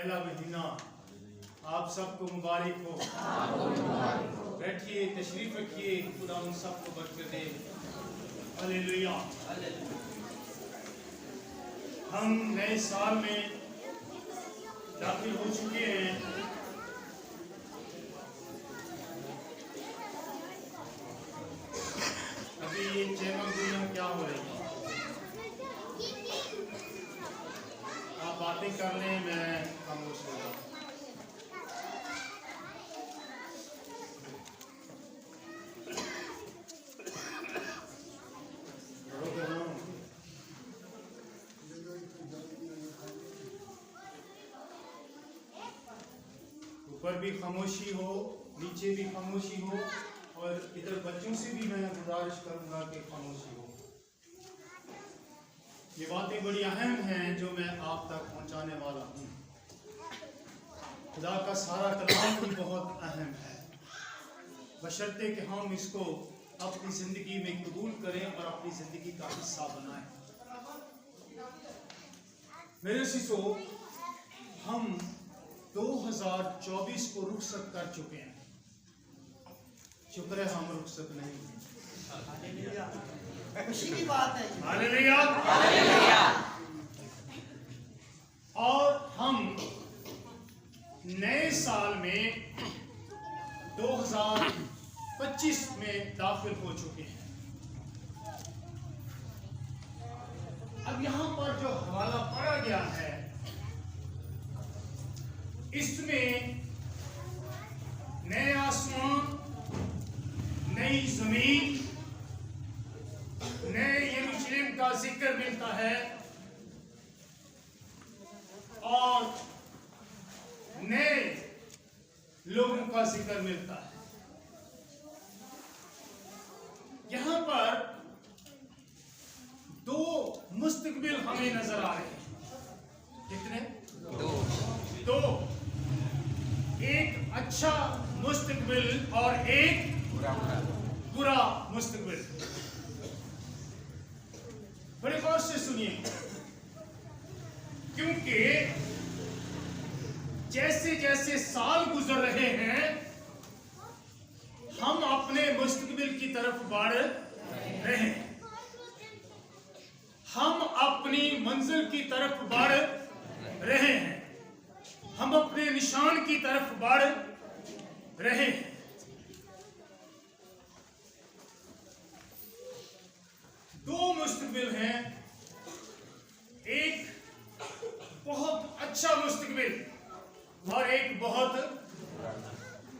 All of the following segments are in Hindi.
पहला महीना आप सबको मुबारक हो। बैठिए, तशरीफ रखिए, खुदा उन सबको बरकत दे। हालेलुया। हम नए साल में दाखिल हो चुके हैं। अभी ये चैनल दुनिया क्या हो रही है, आप बातें कर लें, मैं खामोश हो जाऊँ। ऊपर भी खामोशी हो, नीचे भी खामोशी हो, और इधर बच्चों से भी मैं गुजारिश करूंगा कि खामोशी हो। ये बातें बड़ी अहम हैं जो मैं आप तक पहुंचाने वाला हूं। खुदा का सारा कलाम भी बहुत अहम है, बशर्ते कि हम इसको अपनी जिंदगी में कबूल करें और अपनी जिंदगी का हिस्सा बनाएं। मेरे शिशो, हम 2024 को रुखसत कर चुके हैं। शुक्र है हम रुखसत नहीं हुए। खुशी की बात है। हालेलुया। और हम नए साल में 2025 में दाखिल हो चुके हैं। अब यहां पर जो हवाला पढ़ा गया है, इसमें नए आसमान, नई जमीन, नए यरूशलेम का जिक्र मिलता है और नए लोगों का जिक्र मिलता है। यहां पर दो मुस्तकबिल हमें नजर आ रहे हैं। कितने? दो। एक अच्छा मुस्तकबिल और एक बुरा मुस्तकबिल। बड़े गौर से सुनिए, क्योंकि जैसे जैसे साल गुजर रहे हैं, हम अपने मुस्तकबिल की तरफ बढ़ रहे हैं। हम अपनी मंजिल की तरफ बढ़ रहे हैं। हम अपने निशान की तरफ बढ़ रहे हैं। दो मुस्तकबिल हैं, एक बहुत अच्छा मुस्तकबिल और एक बहुत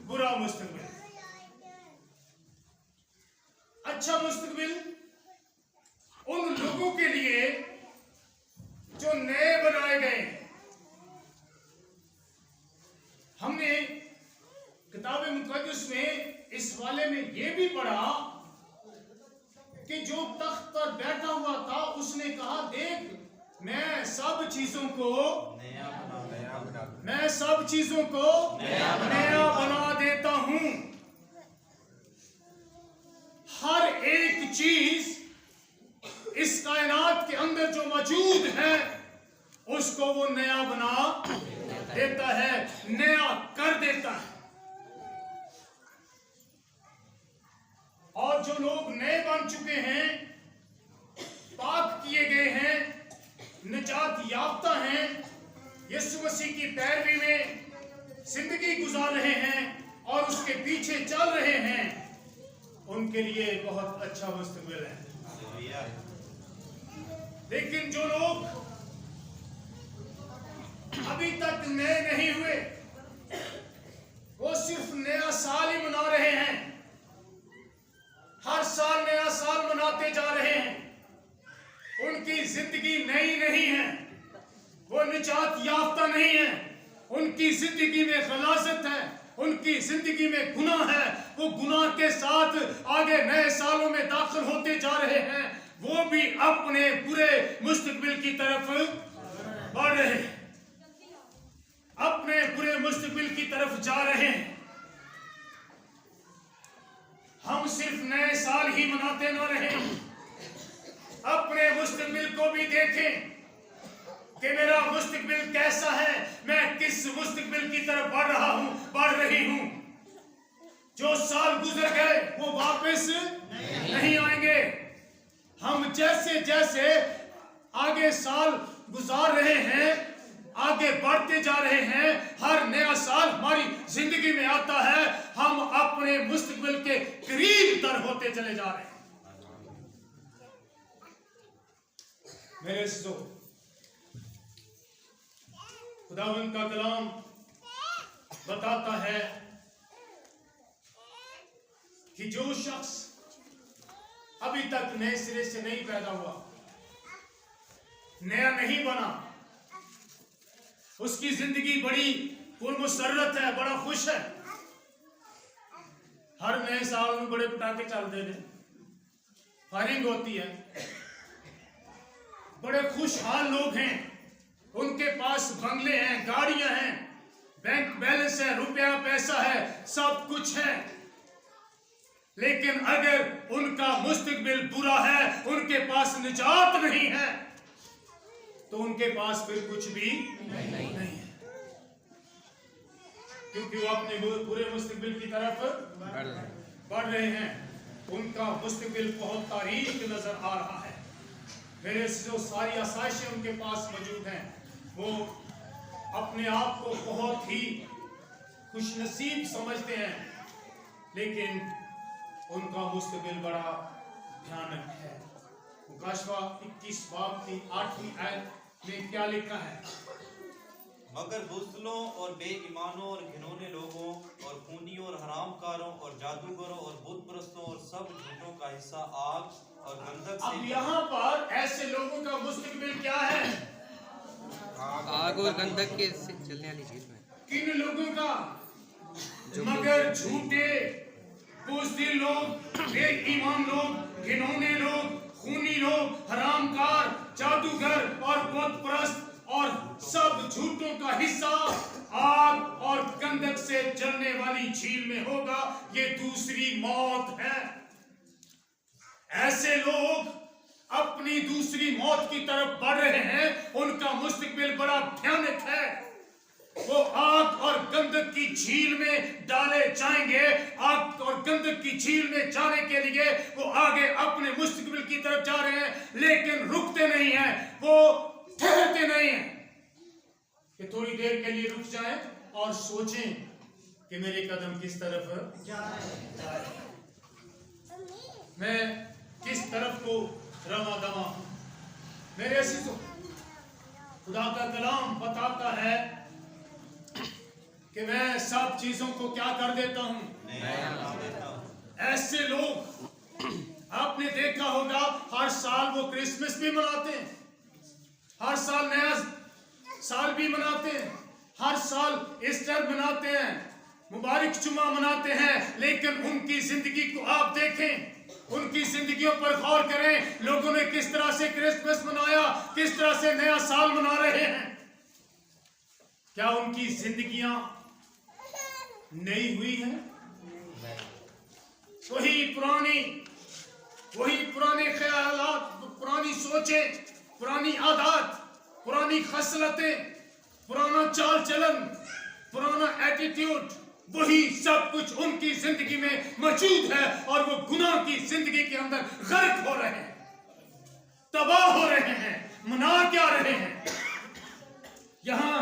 बुरा मुस्तकबिल। अच्छा मुस्तकबिल उन लोगों के लिए जो नए बनाए गए। हमने किताब मुकद्दस में इस वाले में यह भी पढ़ा कि जो तख्त पर बैठा हुआ था उसने कहा, देख मैं सब चीजों को नया बना देता हूं। हर एक चीज इस कायनात के अंदर जो मौजूद है उसको वो नया बना देता है, नया कर देता है। और जो लोग नए बन चुके हैं, पाक किए गए हैं, निजात याफ्ता हैं, यीशु मसीह की पैरवी में जिंदगी गुजार रहे हैं और उसके पीछे चल रहे हैं, उनके लिए बहुत अच्छा मुस्तकबिल है। लेकिन जो लोग अभी तक नए नहीं हुए, वो सिर्फ नया साल ही मना रहे हैं, हर साल नया साल मनाते जा रहे हैं, उनकी जिंदगी नई नहीं है, वो निजात याफ्ता नहीं है, उनकी जिंदगी में खलासत है, उनकी जिंदगी में गुनाह है, वो गुनाह के साथ आगे नए सालों में दाखिल होते जा रहे हैं, वो भी अपने बुरे मुस्तकबिल की तरफ बढ़ रहे हैं, अपने बुरे मुस्तकबिल की तरफ जा रहे हैं। हम सिर्फ नए साल ही मनाते ना रहें, अपने मुस्तकबिल को भी देखें। कि मेरा मुस्तकबिल कैसा है, मैं किस मुस्तकबिल की तरफ बढ़ रही हूं। जो साल गुजर गए वो वापस नहीं आएंगे। हम जैसे जैसे आगे साल गुजार रहे हैं, आगे बढ़ते जा रहे हैं, हर नया साल हमारी जिंदगी में आता है, हम अपने मुस्तकबिल के करीब तर होते चले जा रहे हैं। मेरे अज़ीज़ों, खुदावंद का कलाम बताता है कि जो शख्स अभी तक नए सिरे से नहीं पैदा हुआ, नया नहीं बना, उसकी जिंदगी बड़ी पुरमसरत है, बड़ा खुश है। हर नए साल में बड़े पटाखे चलते हैं, फायरिंग होती है, बड़े खुशहाल लोग हैं, उनके पास बंगले हैं, गाड़ियां हैं, बैंक बैलेंस है, रुपया पैसा है, सब कुछ है। लेकिन अगर उनका मुस्तकबिल बुरा है, उनके पास निजात नहीं है, तो उनके पास फिर कुछ भी नहीं है, क्योंकि वो अपने पूरे मुस्तकबिल की तरफ बढ़ रहे हैं। उनका मुस्तकबिल बहुत तारीक नजर आ रहा है। मेरे जो सारी आसाइशें उनके पास मौजूद हैं, वो अपने आप को बहुत ही खुशनसीब समझते हैं, लेकिन उनका मुस्तकबिल बड़ा भयानक है। मुकाशवा 21 बाब की 8वीं आयत में क्या लिखा है? मगर बुज़दिलों और बेईमानों और घिनौने लोगों और खूनियों और हरामकारों और जादूगरों और बुत परस्तों और सब झूठों का हिस्सा आग और गंधक से। अब यहाँ पर ऐसे लोगों का मुस्तकबिल क्या है? आग और गंधक के चलने वाली चीज में। किन लोगों का? मगर झूठे, बुज़दिल लोग, बेईमान लोग, घिनौने लोग, खूनी लोग, हरामकार, जादूगर और बुत परस्त और सब झूठों का हिस्सा आग और गंधक से जलने वाली झील में होगा। ये दूसरी मौत है। ऐसे लोग अपनी दूसरी मौत की तरफ बढ़ रहे हैं, उनका मुस्तकबिल बड़ा भयानक है। वो आग और गंधक की झील में डाले जाएंगे। आग और गंधक की झील में जाने के लिए वो आगे अपने मुस्तकबिल की तरफ जा रहे हैं, लेकिन रुकते नहीं हैं, वो ठहरते नहीं हैं कि थोड़ी देर के लिए रुक जाएं और सोचें कि मेरे कदम किस तरफ जाए, मैं किस तरफ को रवा दवा हूं। मेरे अज़ीज़ों, खुदा का कलाम बताता है कि मैं सब चीजों को क्या कर देता हूं, ऐसे लोग आपने देखा होगा, हर साल वो क्रिसमस भी मनाते हैं, हर साल नया साल भी मनाते हैं, हर साल ईस्टर मनाते हैं, मुबारक जुमा मनाते हैं, लेकिन उनकी जिंदगी को आप देखें, उनकी जिंदगियों पर गौर करें। लोगों ने किस तरह से क्रिसमस मनाया, किस तरह से नया साल मना रहे हैं। क्या उनकी जिंदगियां नई हुई हैं? वही पुराने ख्यालात, पुरानी सोचें, पुरानी आदत, पुरानी खसलतें, पुराना चाल चलन, पुराना एटीट्यूड, वही सब कुछ उनकी जिंदगी में मौजूद है, और वो गुनाह की जिंदगी के अंदर गर्क हो रहे हैं, तबाह हो रहे हैं। मना क्या रहे हैं? यहां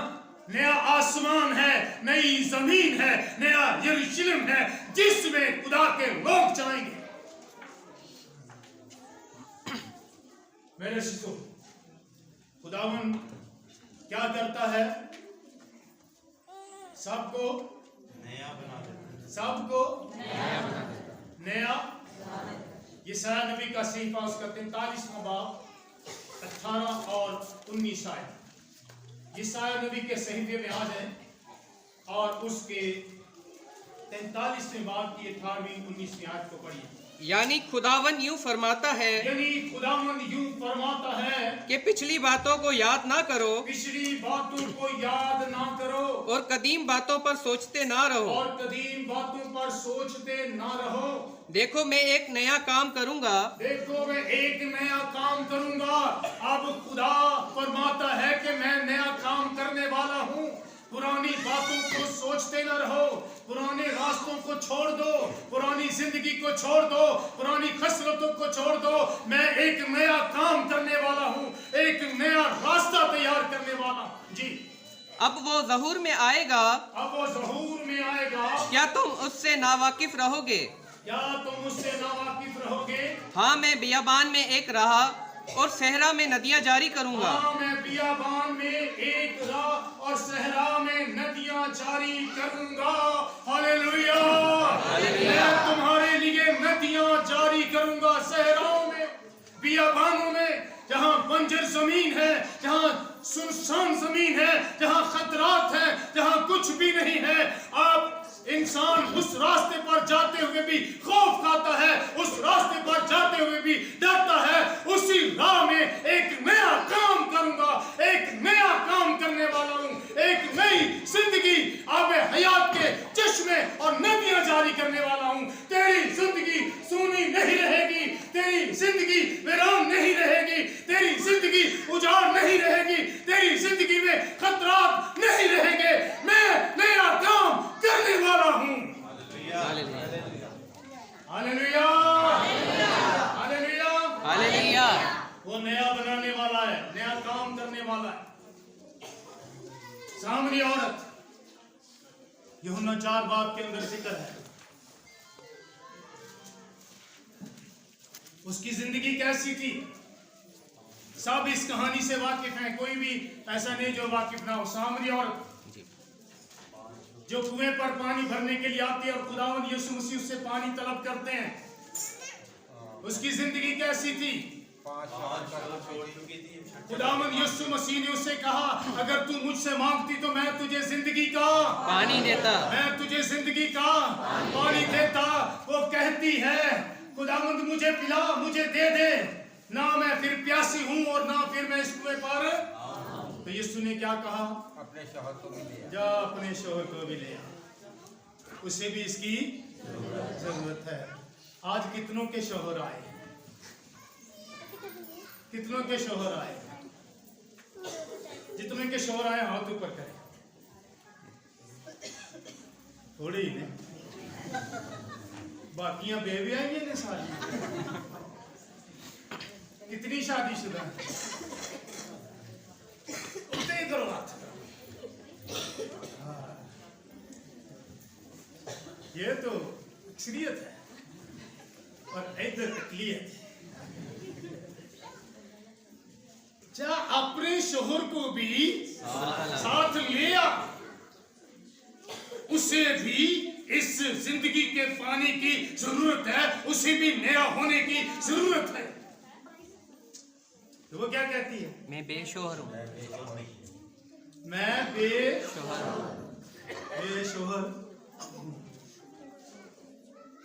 नया आसमान है, नई जमीन है, नया यरूशलेम है, जिसमें खुदा के लोग जाएंगे। मेरे शिशु, खुदावन क्या करता है? सबको नया बना देता है, सबको नया। यशायाह नबी का सहीफा उसका 43वां बाब 18 और 19 आयत। यशायाह नबी के सहीफे में आ जाए और उसके 43वें बाब की 18वीं 19वीं आयत को पढ़िए। यानी खुदावन यूं फरमाता है, कि पिछली बातों को याद ना करो, पिछली बातों को याद ना करो, और कदीम बातों पर सोचते ना रहो, और कदीम बातों पर सोचते ना रहो। देखो मैं एक नया काम करूंगा। देखो मैं एक नया काम करूंगा। अब खुदा फरमाता है कि मैं नया काम करने वाला हूँ। पुरानी बातों को सोचते न रहो, पुराने रास्तों को छोड़ दो, पुरानी जिंदगी को छोड़ दो, पुरानी खसलतों को छोड़ दो। मैं एक नया काम करने वाला हूँ, एक नया रास्ता तैयार करने वाला हूँ। जी, अब वो ज़हूर में आएगा। अब वो ज़हूर में आएगा। क्या तुम उससे नावाकिफ रहोगे? क्या तुम उससे नावाकिफ रहोगे? हाँ, मैं बियाबान में एक राह और सहरा में नदियां जारी करूंगा। हाँ, मैं बियाबान में एक राह और सहरा में नदियां जारी करूंगा। हालेलुया। मैं तुम्हारे लिए नदियां जारी करूंगा सहराओं में, बियाबानों में, जहाँ बंजर जमीन है, जहाँ सुनसान जमीन है, जहाँ खतरात है, जहाँ कुछ भी नहीं है। आप इंसान उस रास्ते पर जाते हुए भी खौफ खाता है, उस रास्ते पर जाते हुए भी डरता है। उसी राह में एक नया काम करूंगा, एक नया काम करने वाला हूं, एक नई जिंदगी आबे हयात के चश्मे और नदियां जारी करने वाला हूं। तेरी जिंदगी सूनी नहीं रहेगी, तेरी जिंदगी वीरान नहीं रहेगी, तेरी जिंदगी उजाड़ नहीं रहेगी, तेरी जिंदगी में खतरात नहीं रहेंगे। मैं नया काम करने वाला हूं। Hallelujah, hallelujah, hallelujah. वो नया बनाने वाला है, नया काम करने वाला है। सामरी औरत, यूहन्ना 4 बाब के अंदर जिक्र है। उसकी जिंदगी कैसी थी? सब इस कहानी से वाकिफ हैं, कोई भी ऐसा नहीं जो वाकिफ ना हो। सामरी औरत जो कुएं पर पानी भरने के लिए आती है और खुदावंद यीशु मसीह उससे पानी तलब करते हैं, उसकी जिंदगी कैसी थी? खुदावंद यीशु मसीह ने उससे कहा, अगर तू मुझसे मांगती तो मैं तुझे जिंदगी का पानी देता, मैं तुझे जिंदगी का पानी देता। वो कहती है, खुदावंद मुझे पिला, मुझे दे दे, ना मैं फिर प्यासी हूं और ना फिर मैं इस कुएं पर। तो यीशु ने क्या कहा? अपने शौहर को भी ले आ। जा अपने शौहर को भी ले आ, उसे भी इसकी जरूरत है। आज कितनों के शौहर आए, कितनों के शौहर आए? जितने के शौहर आए हाथ ऊपर करें। थोड़ी ही ने, बाकियां बेबी आई ने सारी। कितनी शादीशुदा है? उतने करो हाथ। ये तो अक्सरियत है और इधर अकलियत है। जा अपने शोहर को भी साथ ले आ, उसे भी इस जिंदगी के पानी की जरूरत है, उसे भी नया होने की जरूरत है। तो वो क्या कहती है? मैं बेशोहर हूँ, मैं बेशोहर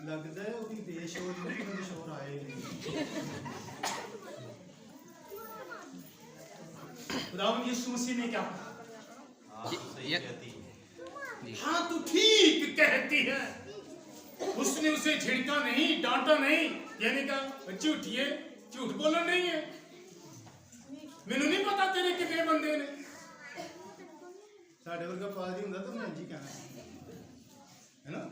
लगता है। वो भी बेशोहर नहीं, मुझे शोहर आए नहीं। खुदावंद यीशु मसीह ने क्या कहा? हाँ, तू ठीक कहती है। उसने उसे झिड़का नहीं, डांटा नहीं, यानी कहा झूठिए, झूठ बोलना नहीं है, मैनू नहीं पता तेरे कितने बंदे ने। साढ़े वर्गा पादरी हुंदा तो मैं जी कहना है ना।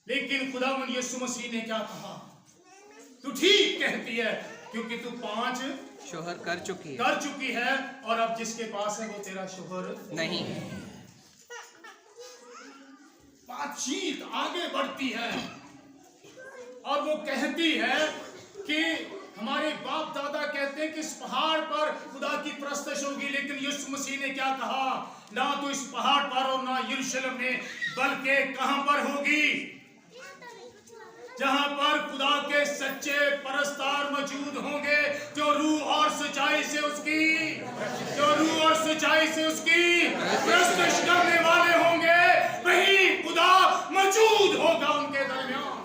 लेकिन खुदावंद यीशु मसीह ने क्या कहा? तू ठीक कहती है, क्योंकि तू 5 शोहर कर चुकी है, और अब जिसके पास है वो तेरा शोहर नहीं। बातचीत आगे बढ़ती है और वो कहती है कि हमारे बाप दादा कहते हैं कि इस पहाड़ पर खुदा की परस्तिश होगी, लेकिन यीशु मसीह ने क्या कहा? ना तो इस पहाड़ पर और ना यरूशलेम में, बल्कि कहां पर होगी? जहां पर खुदा के सच्चे परस्तार मौजूद होंगे, जो रूह और सच्चाई से उसकी परस्तिश करने वाले होंगे, वही खुदा मौजूद होगा उनके दरमियान।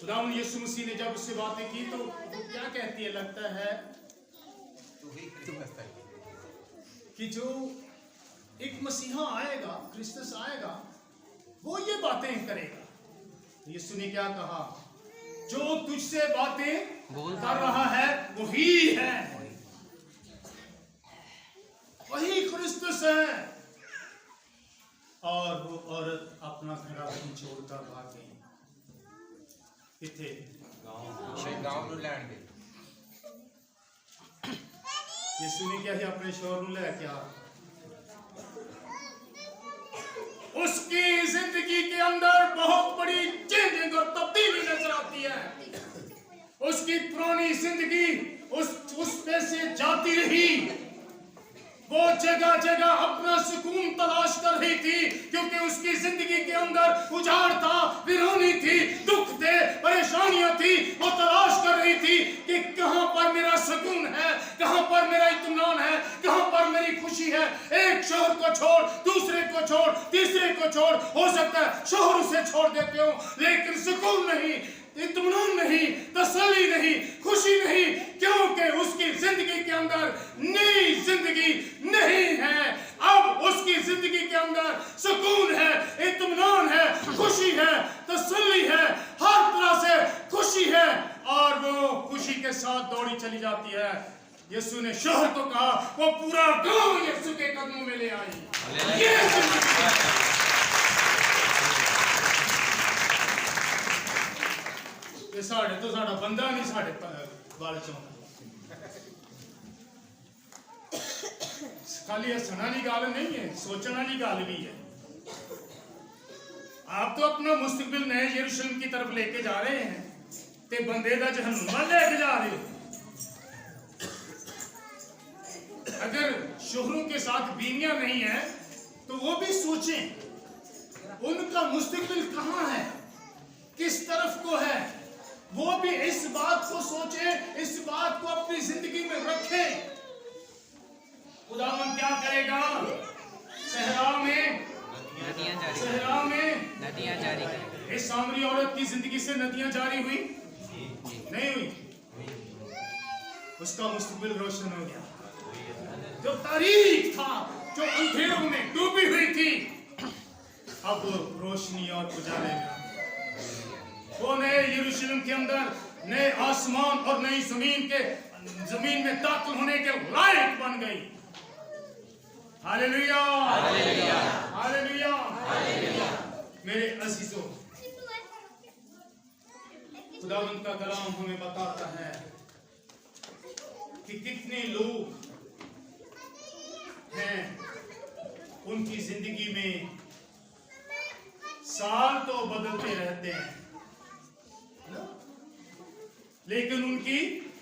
खुदावंद यीशु मसीह ने जब उससे बातें की तो क्या कहती है? लगता है तू ही क्रिसमस है कि जो एक मसीहा आएगा, क्रिस्टस आएगा, वो ये बातें करेगा। यीशु ने क्या कहा? जो तुझसे बातें कर रहा है वही है, वही क्रिस्टस है। और वो औरत अपना घड़ा भी छोड़कर भाग गई। किथे गाँव ਨੂੰ ਲੈਣ ਗਏ। यीशु ने क्या ही अपने शोहर ਨੂੰ ਲੈ ਕੇ ਆ। उसकी जिंदगी के अंदर बहुत बड़ी चेंजिंग और तब्दीली नजर आती है। उसकी पुरानी जिंदगी उस पे से जाती रही। वो जगह जगह अपना सुकून तलाश कर रही थी, क्योंकि उसकी जिंदगी के अंदर उजाड़ था, वीरानी थी, दुख थे, परेशानियां थी। वो तलाश कर रही थी कि कहां पर मेरा सुकून है, कहां पर मेरा इत्मीनान है, कहां पर मेरी खुशी है। एक शोहर को छोड़, दूसरे को छोड़, तीसरे को छोड़, हो सकता है शोहर उसे छोड़ देते हो, लेकिन सुकून नहीं, इत्मीनान नहीं, तसल्ली नहीं, खुशी नहीं, क्योंकि उसकी जिंदगी के अंदर नई जिंदगी नहीं है। अब उसकी जिंदगी के अंदर सुकून है, इत्मीनान है, खुशी है, तसल्ली है, हर तरह से खुशी है, और वो खुशी के साथ दौड़ी चली जाती है। यीशु ने शोहर को कहा, वो पूरा गांव यीशु के कदमों में ले आई। ये जिंदगी है। साढ़े तो साढ़ा बंदा नहीं, साढ़े बाल चौं खाली हसना वाली गल नहीं है, सोचने वाली गल भी है। आप तो अपना मुस्तकबिल नए यरूशलेम की तरफ लेके जा रहे हैं, ते बंदे दा जहन्नुम लेके जा रहे हो। अगर शोहरों के साथ बीवियां नहीं है तो वो भी सोचें उनका मुस्तकबिल कहां है, किस तरफ को है। वो भी इस बात को सोचे, इस बात को अपनी जिंदगी में रखे। खुदावन क्या करेगा? सहरा में नदियां जारी करेगा। इस सामरी औरत की जिंदगी से नदियां जारी हुई नहीं हुई? उसका मुस्तकबिल रोशन हो गया। जो तारीख था, जो अंधेरों में डूबी हुई थी, अब रोशनी और उजाले में वो नए यरूशलेम के अंदर नए आसमान और नई जमीन में दाखिल होने के लायक बन गई। Hallelujah, hallelujah, hallelujah, hallelujah. मेरे अजीजों, खुदावंद का कलाम हमें बताता है कि कितने लोग हैं, उनकी जिंदगी में साल तो बदलते रहते हैं, लेकिन उनकी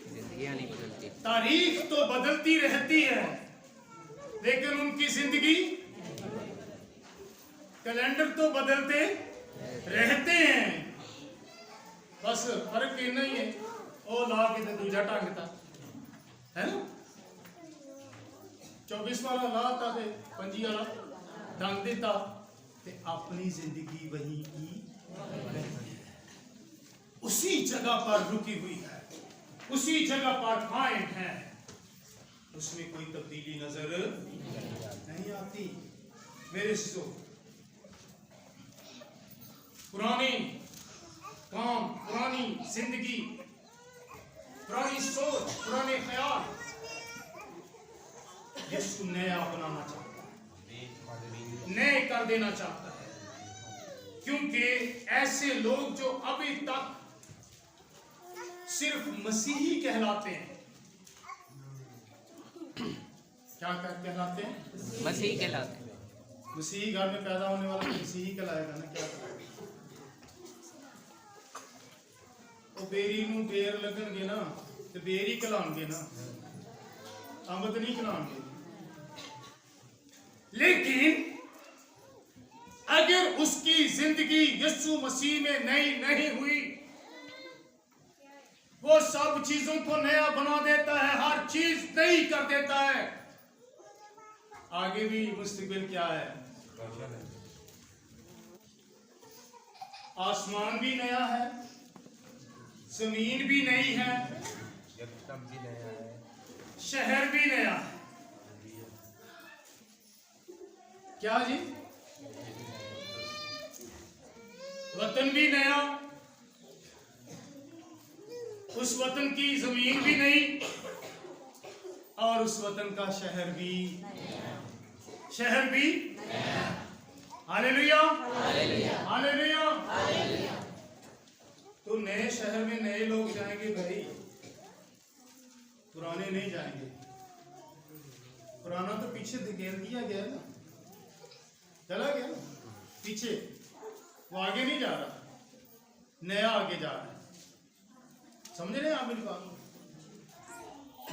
जिंदगियां नहीं बदलती। तारीख तो बदलती रहती है, लेकिन उनकी जिंदगी, कैलेंडर तो बदलते रहते हैं। बस फर्क इतना ही है, ओ ला के दूजा टांगता है ना, 24 वाला लाता थे, 25 वाला टांग देता, ते अपनी जिंदगी वही की उसी जगह पर रुकी हुई है, उसी जगह पर कायम है, उसमें कोई तब्दीली नजर नहीं आती। मेरे सिसो, पुरानी काम, पुरानी जिंदगी, पुरानी सोच, पुराने ख्याल यीशु नया बनाना चाहता है, नए कर देना चाहता है, क्योंकि ऐसे लोग जो अभी तक सिर्फ मसीही कहलाते हैं, क्या कहलाते हैं? मसीह कहलाते हैं। मसीही घर में पैदा होने वाला मसीही कहलाएगा ना, क्या कहलाएगा? वो बेरी नूं बेर लगणगे ना ते बेर ही कहलाणगे ना, अंब तो नहीं कहलाणगे। लेकिन अगर उसकी जिंदगी यीशु मसीह में नई नहीं हुई, वो सब चीजों को नया बना देता है, हर चीज नई कर देता है। आगे भी मुस्तकबिल क्या है? आसमान भी नया है, जमीन भी नई है, शहर भी नया है। क्या जी? वतन भी नया, उस वतन की जमीन भी नई, और उस वतन का शहर भी हालेलुया हालेलुया। तो नए शहर में नए लोग जाएंगे भाई, पुराने नहीं जाएंगे। पुराना तो पीछे धकेल दिया गया ना, चला गया ना पीछे, वो आगे नहीं जा रहा, नया आगे जा रहा है। समझ रहे हैं आप मेरी बात?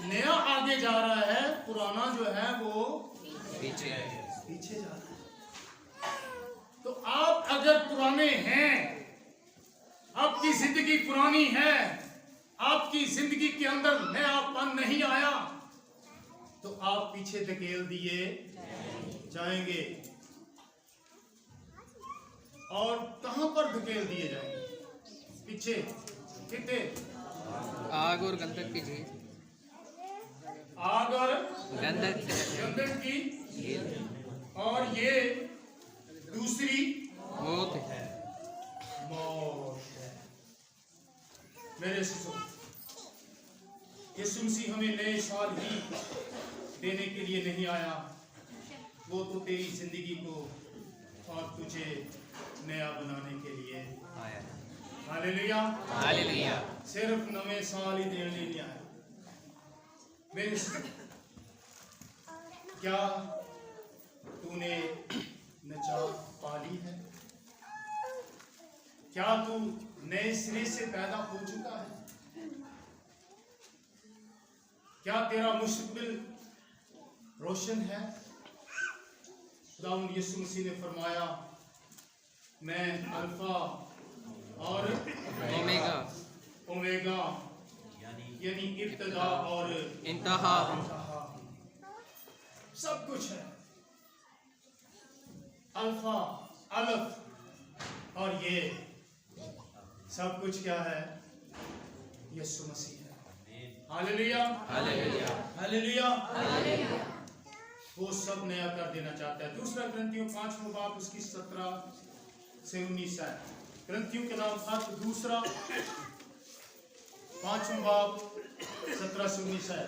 नया आगे जा रहा है, पुराना जो है वो पीछे जा रहा है। तो आप अगर पुराने हैं, आपकी जिंदगी पुरानी है, आपकी जिंदगी के अंदर नयापन नहीं आया, तो आप पीछे धकेल दिए जाएंगे। और कहां पर धकेल दिए जाएंगे? पीछे कितने? आग और गंधक की झील, आग और गंधक की, और ये दूसरी मौत है। मौत है। मेरे यीशु मसीह हमें नए साल ही देने के लिए नहीं आया, वो तो तेरी जिंदगी को और तुझे नया बनाने के लिए आया। Hallelujah hallelujah. सिर्फ नवे साल ही देने नहीं आया। मेरे क्या तूने निजात पाली है? क्या तू नए सिरे से पैदा हो चुका है? क्या तेरा मुस्तकबिल रोशन है? खुदावंद यीशु मसीह ने फरमाया, मैं अल्फा और ओमेगा यानी इब्तिदा और इंतहा सब कुछ है। अल्फा अलफ और ये सब कुछ क्या है? यीशु मसीह है। Hallelujah hallelujah hallelujah. वो सब नया कर देना चाहता है। दूसरा ग्रंथियों 5वां बाब उसकी 17 से 19 है। ग्रंथियों के नाम पत्र दूसरा 5वां बाब 17 से 19 है।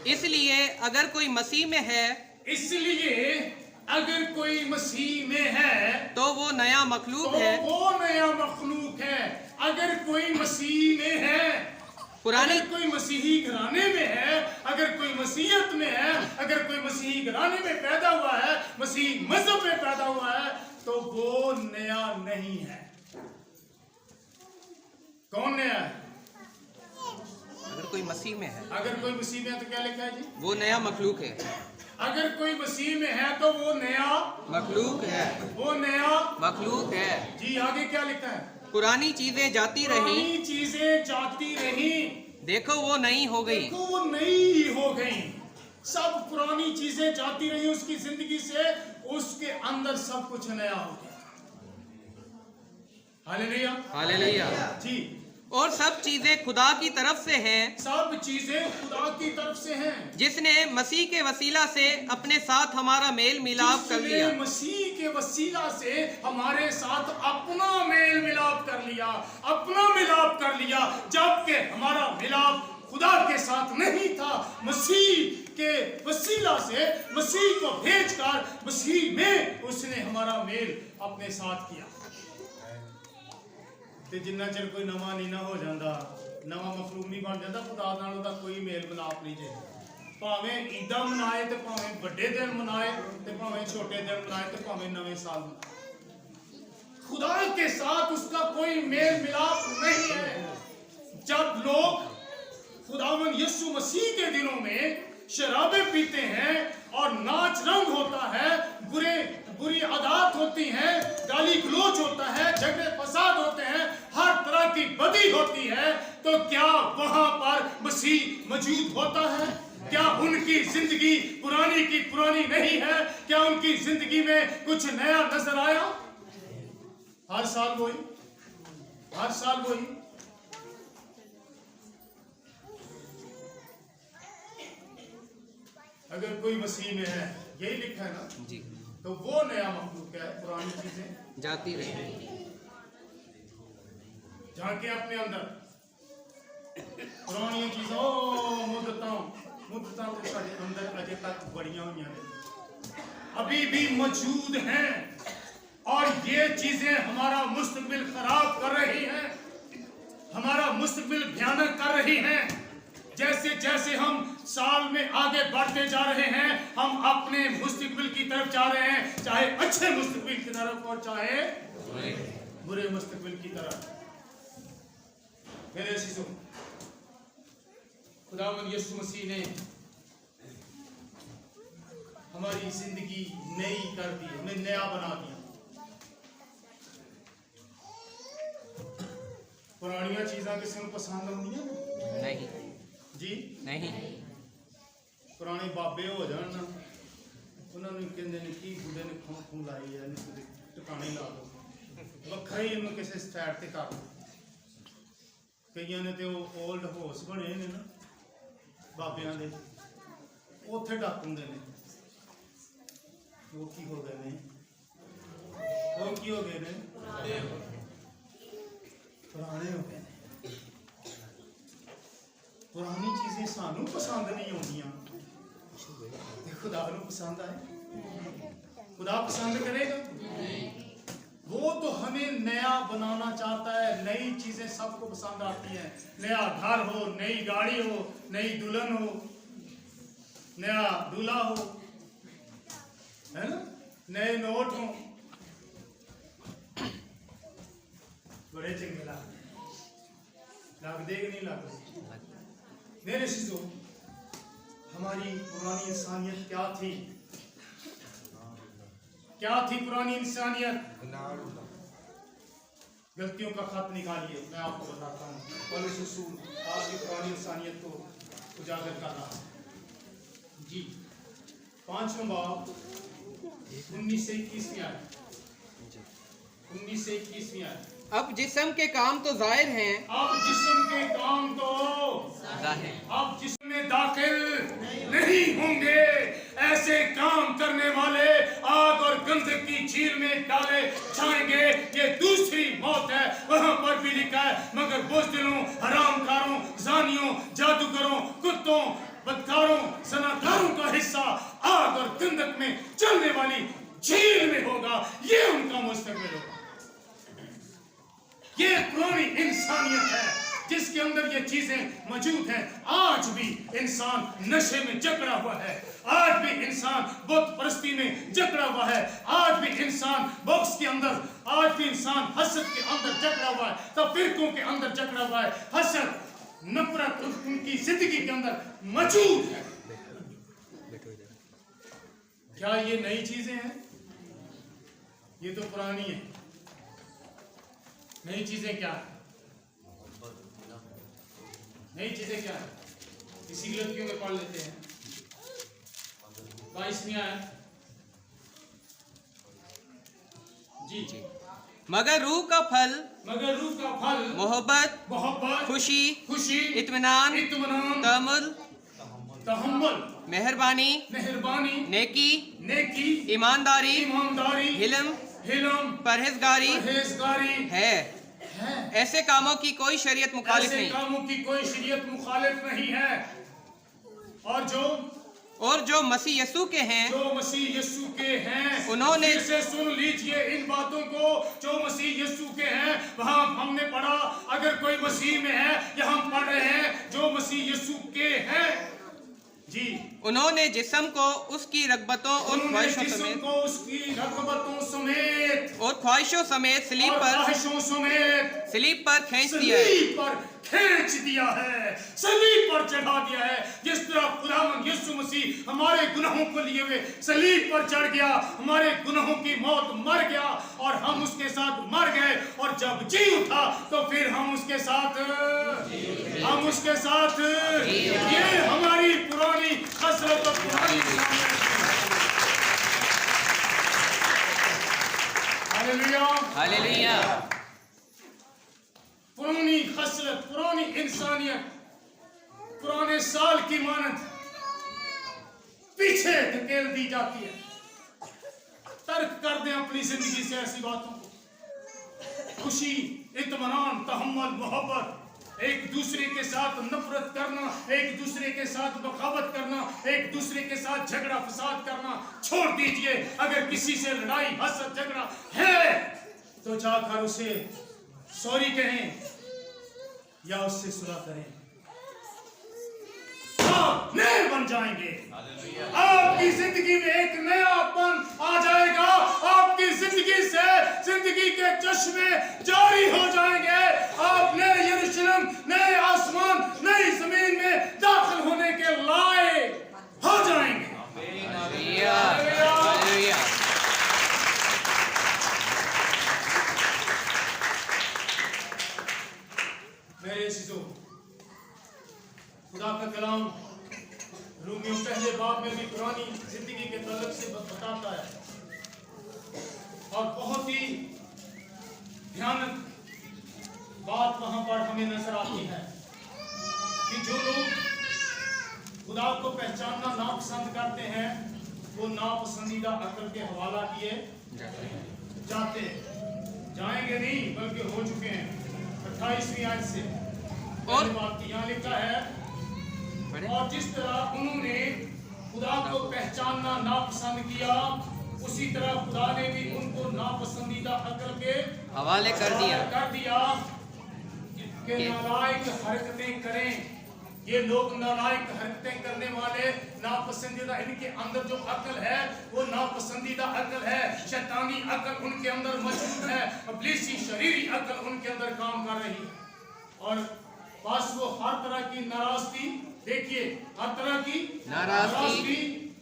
इसलिए अगर कोई मसीह में है, इसलिए अगर कोई मसीह में है तो वो नया मखलूक तो है। वो नया मखलूक है। अगर कोई मसीह में है, पुरानी अगर कोई मसीही घराने में है, अगर कोई मसीहत में है, अगर कोई मसीही घराने में पैदा हुआ है, मसीही मजहब में पैदा हुआ है, तो वो नया नहीं है। कौन नया है? अगर कोई मसीह में है, अगर कोई मसीह में है तो क्या लिखा है जी? वो नया मखलूक है। अगर कोई मसीह में है तो वो नया मखलूक है। वो नया मखलूक है। जी आगे क्या लिखा है? पुरानी चीजें जाती रही, पुरानी चीजें जाती रही, देखो वो नई हो गई। देखो वो नई हो गई। सब पुरानी चीजें जाती रही उसकी जिंदगी से, उसके अंदर सब कुछ नया हो गया। Hallelujah hallelujah. जी। और सब चीजें खुदा की तरफ से हैं, सब चीजें खुदा की तरफ से हैं, जिसने मसीह के वसीला से अपने साथ हमारा मेल मिलाप कर जिसने लिया। मसीह के वसीला से हमारे साथ अपना मेल मिलाप कर लिया, अपना मिलाप कर लिया। जबकि हमारा मिलाप खुदा के साथ नहीं था, मसीह के वसीला से, मसीह को भेजकर मसीह में उसने हमारा मेल अपने साथ किया। ते जिन्ना चिर कोई नवा नहीं ना हो जाता, नवा मखलूक नहीं बन जाता, खुदा नाल ओहदा कोई मेल मिलाप नहीं जे। भावें ईदा मनाए ते भावें बड़े दिन मनाए ते भावें छोटे दिन मनाए ते भावें नवे साल मनाए, खुदा के साथ उसका कोई मेल मिलाप नहीं है। जब लोग खुदावंद यीशु मसीह के दिनों में शराबें पीते हैं और नाच रंग होता है, बुरी आदत होती है, गाली गलौज होता है, झगड़े फसाद होते हैं, हर तरह की बदी होती है, तो क्या वहां पर मसीह मौजूद होता है? क्या उनकी जिंदगी पुरानी की पुरानी नहीं है? क्या उनकी जिंदगी में कुछ नया नजर आया? हर साल वही, हर साल वही। अगर कोई मसीह में है, यही लिखा है ना जी। तो वो नया मखलूक है, पुरानी चीजें जाती रही। झांके अपने अंदर पुरानी चीजों मुद्दतां तो साडे अंदर अजे तक बड़ियां हुई ने, अभी भी मौजूद हैं, और ये चीजें हमारा मुस्तकबिल खराब कर रही हैं, हमारा मुस्तकबिल भयानक कर रही हैं। जैसे जैसे हम साल में आगे बढ़ते जा रहे हैं, हम अपने मुस्तकबिल की तरफ जा रहे हैं, चाहे अच्छे मुस्तकबिल की तरफ और चाहे बुरे मुस्तकबिल की तरफ। मेरे अज़ीज़ों, खुदावंद यीशु मसीह ने हमारी जिंदगी नई कर दी, हमें नया बना दिया। पुरानियां चीज़ां किसी को पसंद आउंदियां नहीं जी नहीं। पुराने बाबे हो जान ना, उन्होंने कहते हैं कि बुढ़े ने खून लाई है, टिकाने ला दो, ਵੱਖਰਾ ਹੀ ਇਹਨੂੰ ਕਿਸੇ ਸਟੈਟ ਤੇ ਕਰ ਦੋ। ਕਈਆਂ ਨੇ ਤੇ ਉਹ ਓਲਡ ਹਾਊਸ ਬਣੇ ਨੇ ਨਾ ਬਾਬਿਆਂ ਦੇ, ਉੱਥੇ ਡੱਕ ਹੁੰਦੇ ਨੇ। ਉਹ ਕੀ ਹੋ ਗਏ ਨੇ, ਉਹ ਕੀ ਹੋ ਗਏ ਨੇ, ਪੁਰਾਣੇ ਹੋ ਗਏ ਨੇ। पुरानी चीजें सानू पसंद नहीं आउंदियां, खुदा नू पसंद आए, खुदा पसंद करेगा। वो तो हमें नया बनाना चाहता है, नई चीजें सबको पसंद आती हैं। नया घर हो, नई गाड़ी हो, नई दुल्हन हो, नया दूल्हा हो, है ना, नए नोट हो, बड़े चंगे लगते कि नहीं लगते। मेरे अज़ीज़ों, हमारी पुरानी इंसानियत क्या थी? क्या थी पुरानी इंसानियत? गलतियों का खत निकालिए, मैं आपको बताता हूँ। पौलुस रसूल आपकी पुरानी इंसानियत को उजागर कर रहा है जी। 5वां बाब 19 से 21 आयत, 19 से 21 आयत। अब जिस्म के काम तो जाहिर हैं, अब जिस्म के काम तो जाहिर, अब जिस्म में दाखिल नहीं होंगे। ऐसे काम करने वाले आग और गंधक की झील में डाले जाएंगे। ये दूसरी मौत है, वहां पर भी लिखा है, मगर बुज़दिलों, हरामखारों, जानियों, जादूगरों, कुत्तों, बदकारों, ज़नाकारों का हिस्सा आग और गंधक में चलने वाली झील में होगा। ये उनका मुस्तकबिल होगा। ये पुरानी इंसानियत है जिसके अंदर ये चीजें मौजूद हैं। आज भी इंसान नशे में जकड़ा हुआ है, आज भी इंसान बुत परस्ती में जकड़ा हुआ है, आज भी इंसान बॉक्स के अंदर, आज भी इंसान हसद के अंदर जकड़ा हुआ है, तफरीकों के अंदर जकड़ा हुआ है। हसद, नफरत उनकी जिंदगी के अंदर मौजूद है। क्या ये नई चीजें हैं? ये तो पुरानी है। नई चीजें क्या है? नई चीजें क्या है? इसी गलतियों में पढ़ लेते हैं। 22वीं आयत जी। मगर रूह का फल, मगर रूह का फल मोहब्बत, मोहब्बत, खुशी, खुशी, इत्मीनान, तहम्मुल, तहम्मुल, मेहरबानी, मेहरबानी, नेकी, नेकी, ईमानदारी, ईमानदारी, हिल्म, हिल्म, परहेजगारी परहेजगारी है। ऐसे कामों की कोई शरीयत मुखालिफ ऐसे नहीं। कामों की कोई शरीयत मुखालिफ नहीं है। और जो मसीह यीशु के हैं, जो मसीह यीशु के हैं, उन्होंने, फिर से सुन लीजिए इन बातों को, जो मसीह यीशु के हैं। वहां हमने पढ़ा, अगर कोई मसीह में है, या हम पढ़ रहे हैं जो मसीह यीशु के हैं जी। उन्होंने जिस्म को उसकी रगबतों और ख्वाहिशों समेत, को उसकी रगबतों समेत और ख्वाहिशों समेत सलीब पर खींच दिया है, खींच दिया है, सलीब पर चढ़ा दिया है। जिस तरह खुदावंद यीशु मसीह हमारे गुनाहों को लिए हुए सलीब पर चढ़ गया, हमारे गुनाहों की मौत मर गया और हम उसके साथ मर गए, और जब जी उठा तो फिर हम उसके साथ ये हमारी पुरानी खसरत और पुरानी हालेलुया। पुरानी खसरत, पुरानी इंसानियत पुराने साल की मानत पीछे धकेल दी जाती है। तर्क कर दें अपनी जिंदगी से ऐसी बातों को। खुशी, इत्मीनान, तहम्मुल, मोहब्बत, एक दूसरे के साथ नफरत करना, एक दूसरे के साथ बगावत करना, एक दूसरे के साथ झगड़ा फसाद करना छोड़ दीजिए। अगर किसी से लड़ाई हसद झगड़ा है तो जाकर उसे सॉरी कहें या उससे सुलह करें। आप नए बन जाएंगे, आपकी जिंदगी में एक नयापन आ जाएगा, आपकी जिंदगी से जिंदगी के चश्मे जारी हो जाएंगे। आप नए यरूशलेम, नए आसमान, नई जमीन में दाखिल होने के लायक हो जाएंगे। मेरे अज़ीज़ों, खुदा का कलाम रोमियो पहले बाब में भी पुरानी जिंदगी के ताल्लुक से बताता है और बहुत ही भयानक बात वहां पर हमें नजर आती है कि जो लोग खुदा को पहचानना नापसंद करते हैं वो नापसंदीदा अकल के हवाला किए जाते हैं। जाएंगे नहीं बल्कि हो चुके हैं। 28वीं आयत से और बात यहाँ लिखा है, और जिस तरह उन्होंने खुदा को पहचानना नापसंद किया उसी तरह खुदा ने भी उनको नापसंदीदा अकल के हवाले कर दिया कि नालायक हरकतें करें। ये लोग नालायक हरकतें करने वाले, नापसंदीदा, इनके अंदर जो अकल है वो नापसंदीदा अकल है, शैतानी अकल उनके अंदर मौजूद है, इब्लीसी शरीरी अकल उनके अंदर काम कर रही है। और बस वो हर तरह की नाराजगी, देखिए हर तरह की नाराजगी,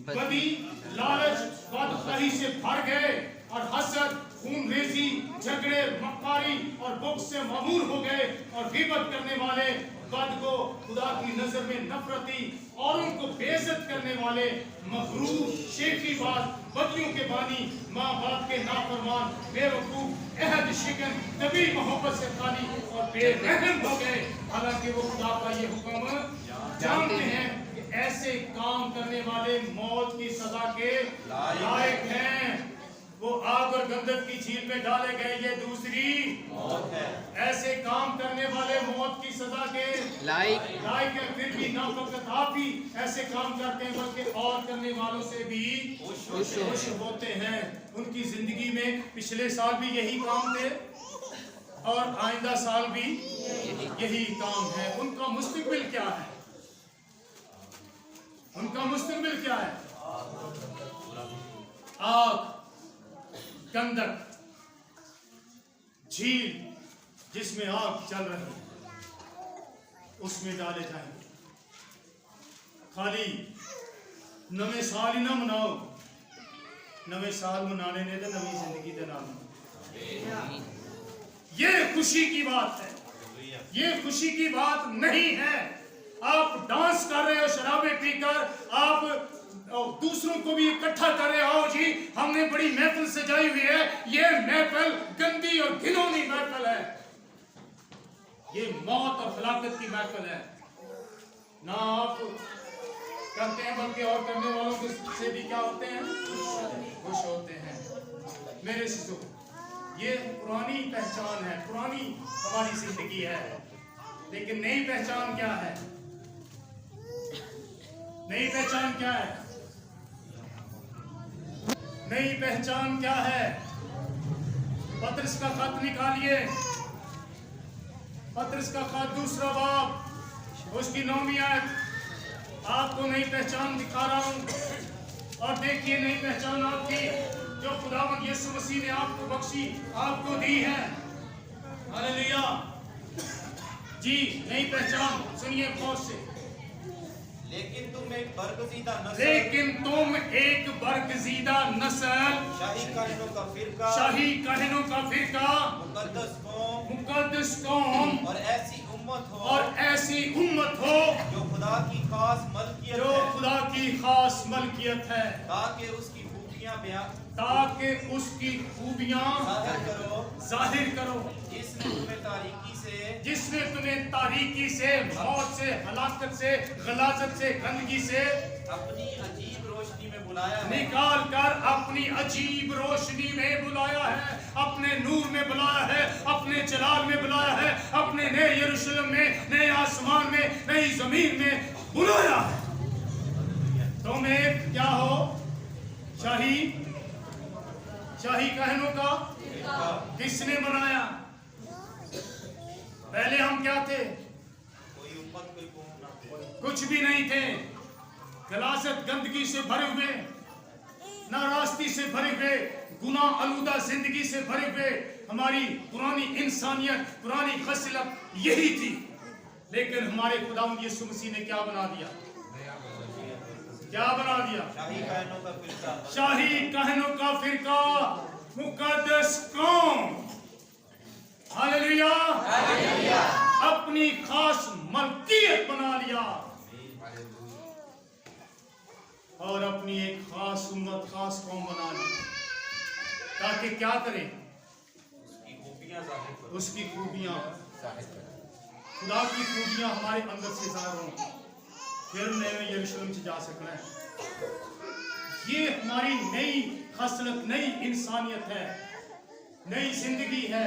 बदी, लालच, बदखरी से भर गए और हसद, खून रेजी, झगड़े, मक्कारी और बुग़्ज़ से ममूर हो गए और गीबत करने वाले, बद को खुदा की नजर में नफरती और उनको बेइज्जत करने वाले, मगरूर, शेखीबाज, बदियों के बानी, माँ बाप के नाफरमान, बेवकूफ, अहद शिकन, नबी मोहब्बत से खाली और बेरहम हो गए। हालांकि वो खुदा का ये हुक्म जानते हैं कि ऐसे काम करने वाले मौत की सजा के लायक हैं। वो आग और गंधक की झील में डाले गए, ये दूसरी मौत है। ऐसे काम करने वाले मौत की सजा के लायक है। फिर भी ना फकत आप ही ऐसे काम करते हैं बल्कि और करने वालों से भी खुश होते हैं। उनकी जिंदगी में पिछले साल भी यही काम थे और आइंदा साल भी यही काम है। उनका मुस्तकबिल क्या है? उनका मुस्तकबिल क्या है? आग, गंधक, झील जिसमें आग चल रही है, उसमें डाले जाएंगे। खाली नवे साल ही ना मनाओ, नवे साल मनाने ने तो नवी जिंदगी दे नाम। ये खुशी की बात है, ये खुशी की बात नहीं है। आप डांस कर रहे हो शराबें पीकर, आप दूसरों को भी इकट्ठा कर रहे हो। जी हमने बड़ी महफिल सजाई हुई है, ये महफिल गंदी और घिनौनी महफिल है, ये मौत और हलाकत की महफिल है। ना आप करते हैं बल्कि और करने वालों से भी क्या होते हैं? खुश होते हैं। मेरे शिशु, ये पुरानी पहचान है, पुरानी हमारी जिंदगी है। लेकिन नई पहचान क्या है? नई पहचान क्या है? नई पहचान क्या है? पतरस का खत निकालिए, पतरस का खत 2 बाब उसकी 9वीं आयत। आपको नई पहचान दिखा रहा हूं और देखिए नई पहचान आपकी जो खुदावंद यीशु मसीह ने आपको बख्शी, आपको दी है। हालेलुया जी। नई पहचान सुनिए गौर से। लेकिन तुम एक बरगजीदा नस्ल, लेकिन तुम एक बरगजीदा नस्ल, शाही काहिनों का फिरका, शाही काहिनों का फिरका, मुकद्दस कौम और ऐसी उम्मत हो, और ऐसी उम्मत हो जो खुदा की खास मलकियत जो है, खुदा की खास मलकियत है, ताकि उसकी खूबियां बयां, ताकि उसकी खूबियां जाहिर करो, जिसने तुम्हें तारीकी से, मौत से, हलाकत से, गलाजत से, गंदगी से अपनी अजीब रोशनी में बुलाया है, निकाल कर अपनी अपनी अजीब रोशनी में बुलाया है, अपने नूर में बुलाया है, अपने जलाल में बुलाया है, अपने नए यरूशलेम में, नए आसमान में, नई जमीन में बुलाया है। तुम एक क्या हो? शाही कहनों का किसने बनाया? पहले हम क्या थे? कोई उम्मत कोई कौम ना थे। कुछ भी नहीं थे। गलासत गंदगी से भरे हुए, नाराजगी से भरे हुए, गुनाह आलूदा जिंदगी से भरे हुए, हमारी पुरानी इंसानियत, पुरानी खसलत यही थी। लेकिन हमारे खुदावंद यीशु मसीह ने क्या बना दिया? क्या बना दिया? शाही कहनों का फिरका। शाही कहनों का फिरका, मुकद्दस कौम। Hallelujah, hallelujah. अपनी खास मलकियत बना लिया और अपनी एक खास उम्मत, खास कौम बना ली, ताकि क्या करें? उसकी खूबियां जाहिर करो। उसकी खूबियां, खुदा की खूबियां हमारे अंदर से जाहिर हों, फिर नए यरूशलेम से जा सकना है। ये हमारी नई खसलत, नई इंसानियत है, नई जिंदगी है,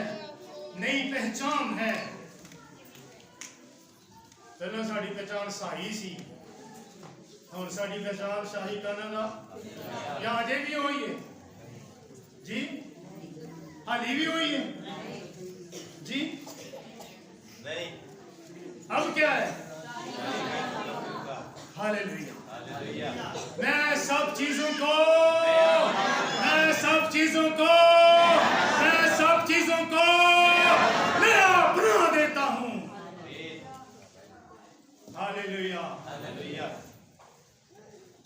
नई पहचान है। पहले साड़ी पहचान शाही सी, और साड़ी पहचान शाही कहना या अजे भी हुई है जी, हाली भी हुई है जी। नहीं, अब क्या है? हालेलुया। हालेलुया। मैं सब चीजों को, मैं सब चीजों को, मैं सब चीजों को नया बना देता हूँ। हालेलुया। हालेलुया।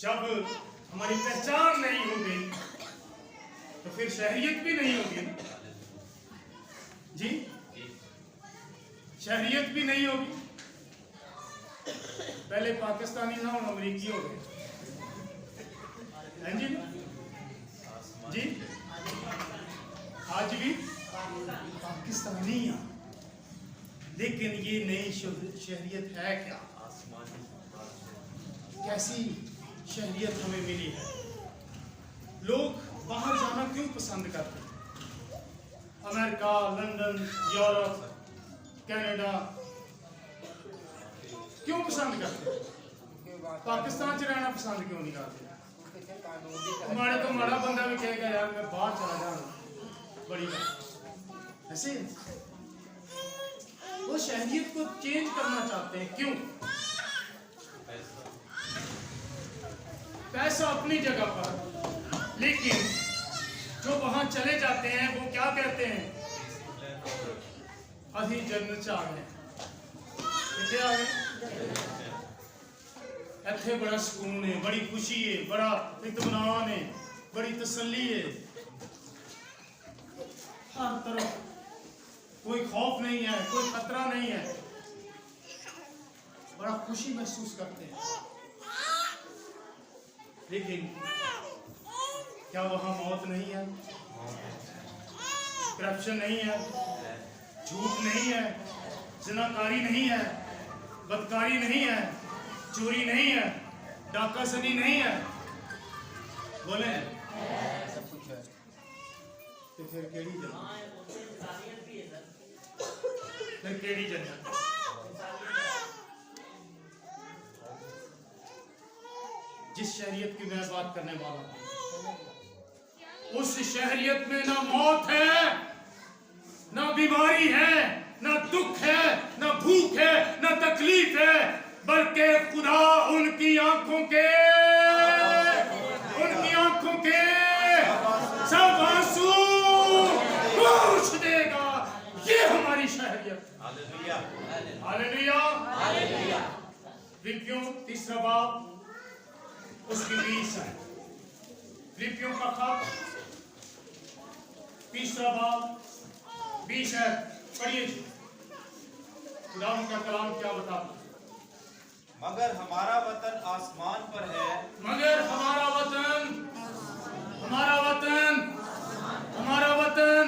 जब हमारी पहचान नहीं होगी तो फिर शहरियत भी नहीं होगी ना जी, शहरियत भी नहीं होगी। पहले पाकिस्तानी था और अमेरिकी हो गए हैं जी, जी आज भी पाकिस्तानी हैं, लेकिन ये नई शहरियत है क्या? कैसी शहरियत हमें मिली है? लोग बाहर जाना क्यों पसंद करते हैं? अमेरिका, लंदन, यूरोप, कनाडा क्यों पसंद करते हैं? पाकिस्तान च रहना पसंद क्यों नहीं करते? हमारे तो माड़ा बंदा भी कहेगा यार मैं बाहर चला जाऊँ, बड़ी बात ऐसे। वो शहरियत को चेंज करना चाहते हैं, क्यों? पैसा अपनी जगह पर, लेकिन जो वहां चले जाते हैं वो क्या कहते हैं? अभी जन्नत आ गए, कितने आ गए? इत्थे बड़ा सुकून है, बड़ी खुशी है, बड़ा इत्मीनान है, बड़ी तसल्ली है, हर तरफ कोई खौफ नहीं है, कोई खतरा नहीं है, बड़ा खुशी महसूस करते हैं। लेकिन क्या वहां मौत नहीं है? करप्शन नहीं है? झूठ नहीं है? ज़िनाकारी नहीं है? बदकारी नहीं है? चोरी नहीं है? डाका सनी नहीं है? बोले सब कुछ है। तो फिर केड़ी जन्नत? फिर केड़ी जन्नत? जिस शहरियत की मैं बात करने वाला हूं, उस शहरियत में ना मौत है, ना बीमारी है, ना दुख है, ना भूख है, ना तकलीफ है, बल्कि खुदा उनकी आंखों के सब आंसू पोंछ देगा। ये हमारी शहरियत। हालेलुया। Hallelujah, hallelujah. फिलिपियों 3 बाब उसकी 20 है। फिलिपियों का खत 3 बाब 20 है, पढ़िए जी। खुदा का कलाम क्या बताता है? मगर हमारा वतन आसमान पर है। मगर हमारा वतन, हमारा वतन, हमारा वतन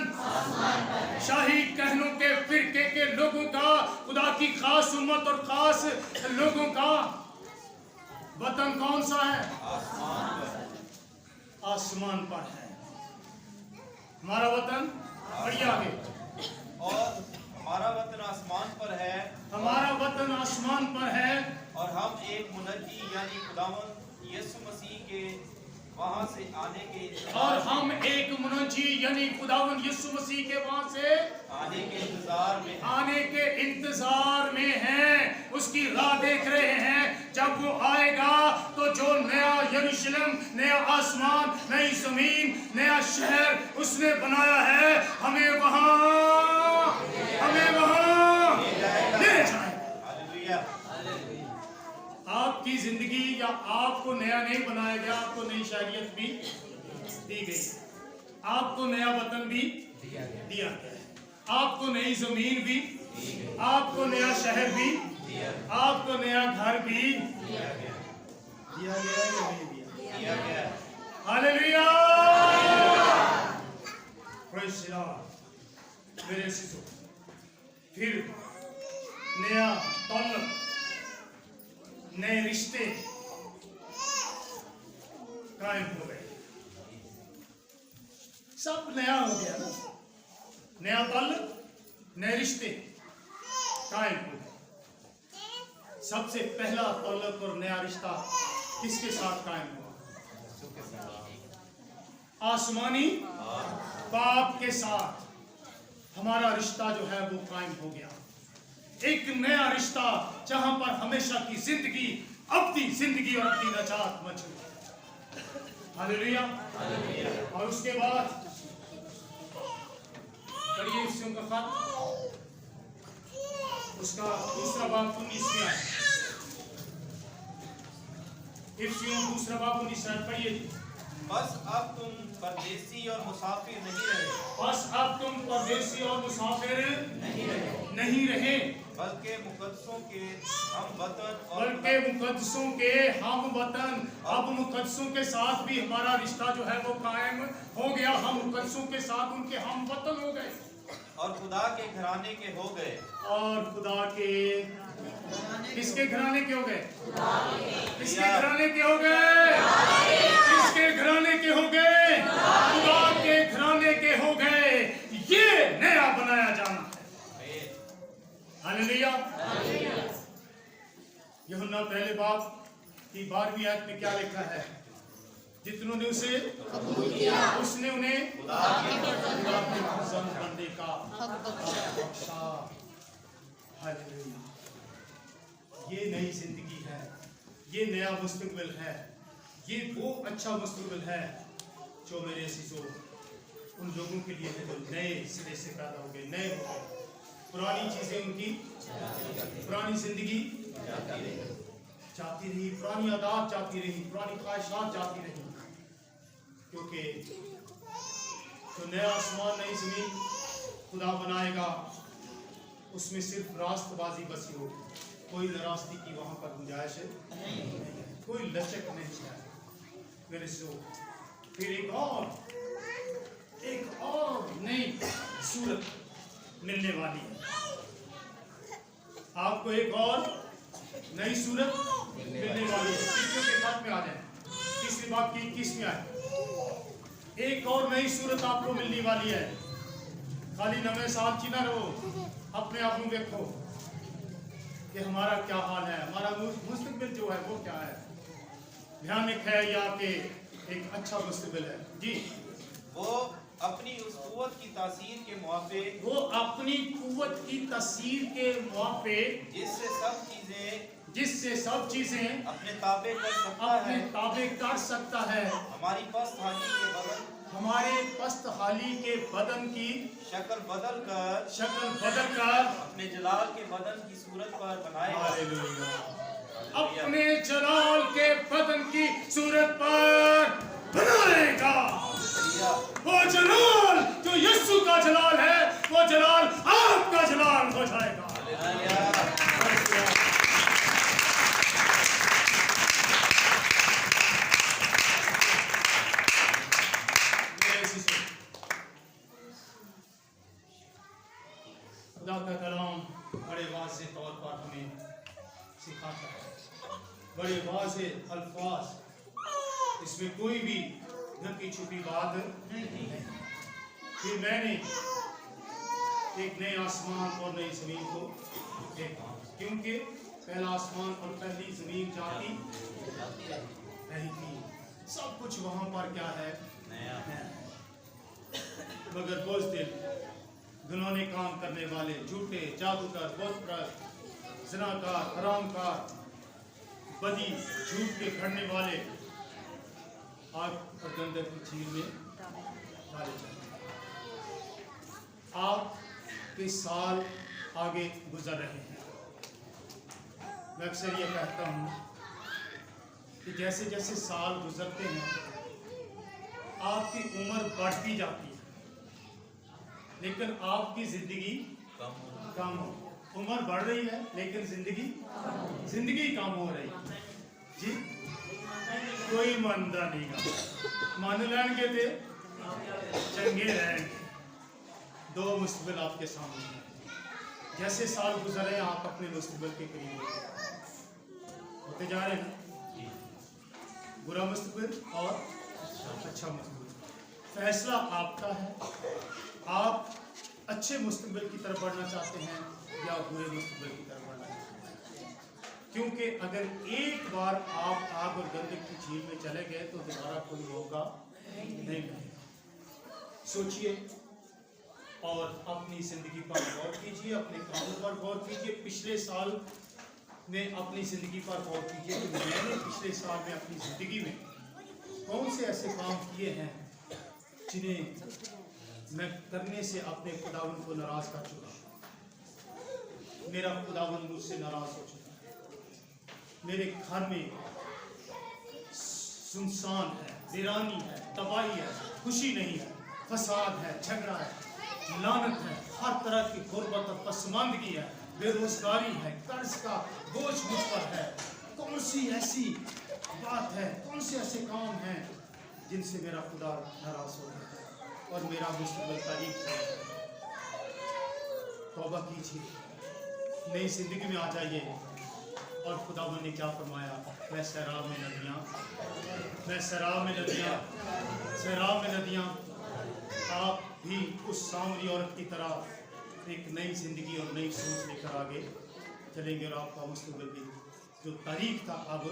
शाही कहनों के फिरके के लोगों का, खुदा की खास उम्मत और खास लोगों का वतन कौन सा है? आसमान पर है। हमारा वतन बढ़िया आगे, और हमारा वतन आसमान पर है, हमारा वतन आसमान पर है, और हम एक मुनज्जी यानी खुदावंद यीशु मसीह के वहां से आने के और हम एक मुनज्जी यानी खुदावंद यीशु मसीह के वहां से आने के इंतजार में आने के इंतजार में हैं, उसकी राह देख रहे हैं। जब वो आएगा तो जो नया यरूशलेम, नया आसमान, नई जमीन, नया शहर उसने बनाया है, हमें वहां ले जाएगा। हालेलुया। आपकी जिंदगी या आपको नया नहीं बनाया गया, आपको नई शहरियत भी दी गई, आपको नया वतन भी दिया गया है, आपको नई जमीन भी, आपको नया शहर भी, आपको नया घर भी दिया गया या नहीं दिया गया। हालेलुया। Praise the Lord. मेरे सिसो फिर नया ताल्लुक, नए रिश्ते कायम हो गए, सब नया हो गया ना, नया ताल्लुक, नए रिश्ते कायम हो गए। सबसे पहला ताल्लुक और नया रिश्ता किसके साथ कायम हुआ? आसमानी बाप के साथ हमारा रिश्ता जो है वो कायम हो गया। एक नया रिश्ता जहां पर हमेशा की जिंदगी, अब्दी जिंदगी और अब्दी नजात मौजूद। हालेलुया। और उसके बाद पढ़िए इफ्सियों का खत, उसका दूसरा बाब 19 आयत। इफ्सियों दूसरा बाब 19 आयत पढ़िए। बस अब तुम परदेसी और मुसाफिर नहीं रहे, बस अब तुम परदेसी और मुसाफिर नहीं रहे, बल्कि मुकद्दसों के हम वतन बल्कि मुकद्दसों के हम वतन। अब मुकद्दसों के साथ भी हमारा रिश्ता जो है वो कायम हो गया। हम मुकद्दसों के साथ उनके हम वतन हो गए और खुदा के घराने के हो गए। और खुदा के किसके घराने के हो गए? किसके घराने के हो गए? किसके घराने के हो गए? खुदा के घराने के हो गए। ये नया बनाया जाना है। हालेलुया। यूहन्ना पहले बाब की 12वीं आयत में क्या लिखा है? जितनों ने उसे कबूल किया उसने उन्हें खुदा के खुदावंद बनने का हक बख्शा। हालेलुया। ये नई जिंदगी है, ये नया मुस्तकबिल है, ये वो अच्छा मुस्तकबिल है जो मेरे अज़ीज़ों उन लोगों के लिए है जो नए सिरे से पैदा हो गए, नए हो गए। पुरानी चीजें उनकी, पुरानी जिंदगी जाती रही, पुरानी आदत जाती रही, पुरानी ख्वाहिशात जाती रही, क्योंकि जो नया आसमान, नई जमीन खुदा बनाएगा उसमें सिर्फ रास्तबाजी बसी होगी। कोई नाराजगी की वहां पर गुंजाइश नहीं, कोई लचक नहीं है मेरे से। फिर एक और नई सूरत मिलने वाली है आपको, एक और नई सूरत मिलने वाली है। तीसरे के साथ में आ जाए, तीसरी बात की 21 में आए। एक और नई सूरत आपको मिलने वाली है। खाली नवे साल की ना रहो, अपने आप में देखो कि हमारा क्या हाल है, हमारा मुस्तकबिल जो है वो क्या है, भयानक है या कि एक अच्छा मुस्तकबिल है। जी, वो अपनी उस कुव्वत की तासीर के मुआफिक, वो अपनी कुव्वत की तासीर के मुआफिक जिससे सब चीजें अपने ताबे कर सकता अपने है, ताबे कर सकता है। हमारी पस्त हाली के बदन, हमारे पस्त हाली के बदन की शक्ल बदल कर अपने जलाल के बदन की सूरत पर बनाएगा। अपने जलाल के बदन की सूरत पर बनाएगा। वो जलाल जो यीशु का जलाल है, वो जलाल आपका जलाल हो जाएगा। खुदा का कलाम बड़े वाज़े तौर पर हमें सिखाता है, बड़े वाज़े अल्फाज, इसमें कोई भी ढकी छुपी बात नहीं है। फिर मैंने एक नए आसमान और नई जमीन को देखा, क्योंकि पहला आसमान और पहली जमीन जाती नहीं थी, सब कुछ वहां पर क्या है, नया है। मगर बुज़दिल, घिनौने काम करने वाले, झूठे, जादूगर, बुतप्रस्त, ज़िनाकार, हरामकार, बदी, झूठ के खड़ने वाले आग और गंधक की झील में डाले जाएंगे। आपके साल आगे गुजर रहे हैं। मैं अक्सर ये कहता हूँ कि जैसे जैसे साल गुजरते हैं आपकी उम्र बढ़ती जाती है, लेकिन आपकी जिंदगी कम हो। उम्र बढ़ रही है लेकिन जिंदगी कम हो रही है। जी, कोई मानता नहीं गा, मान लेंगे थे चंगे रहेंगे। दो मुस्तकबिल आपके सामने हैं। जैसे साल गुजर रहे हैं आप अपने मुस्तकबिल के करीब होते जा रहे हैं। बुरा मुस्तकबिल और अच्छा मुस्तकबिल, फैसला आपका है। आप अच्छे मुस्तकबिल की तरफ बढ़ना चाहते हैं या बुरे मुस्तकबिल की तरफ बढ़ना चाहते हैं? क्योंकि अगर एक बार आप आग और गंधक की झील में चले गए तो दोबारा कोई मौका नहीं मिलेगा। सोचिए और अपनी जिंदगी पर गौर कीजिए, अपने कामों पर गौर कीजिए। पिछले साल में अपनी जिंदगी पर गौर कीजिए कि मैंने पिछले साल में अपनी जिंदगी में कौन से ऐसे काम किए हैं जिन्हें मैं करने से अपने खुदावंद को नाराज कर चुका। मेरा खुदावंद मुझसे नाराज हो चुका। मेरे घर में सुनसान है, वीरानी है, तबाही है, खुशी नहीं है, फसाद है, झगड़ा है, लानत है, हर तरह की गुर्बत और पसमानदगी है, बेरोजगारी है, कर्ज का बोझ मुझ पर है। कौन सी ऐसी बात है, कौन से ऐसे काम हैं जिनसे मेरा खुदा नाराज हो गया है और मेरा मुस्तकबिल तारीफ है? तौबा कीजिए, नई जिंदगी में आ जाइए। और खुदावंद ने क्या फरमाया? मैं सैराब में नदियाँ, मैं सैराब में नदियाँ, सैराब में नदियाँ। आप भी उस सामरी औरत की तरह एक नई जिंदगी और नई सोच लेकर आगे चलेंगे और आपका मुस्तकबिल भी जो तारीख था अब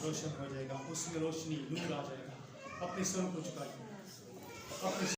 रोशन हो जाएगा, उसमें रोशनी, नूर आ जाएगा। अपने सर को झुकाइए, अपने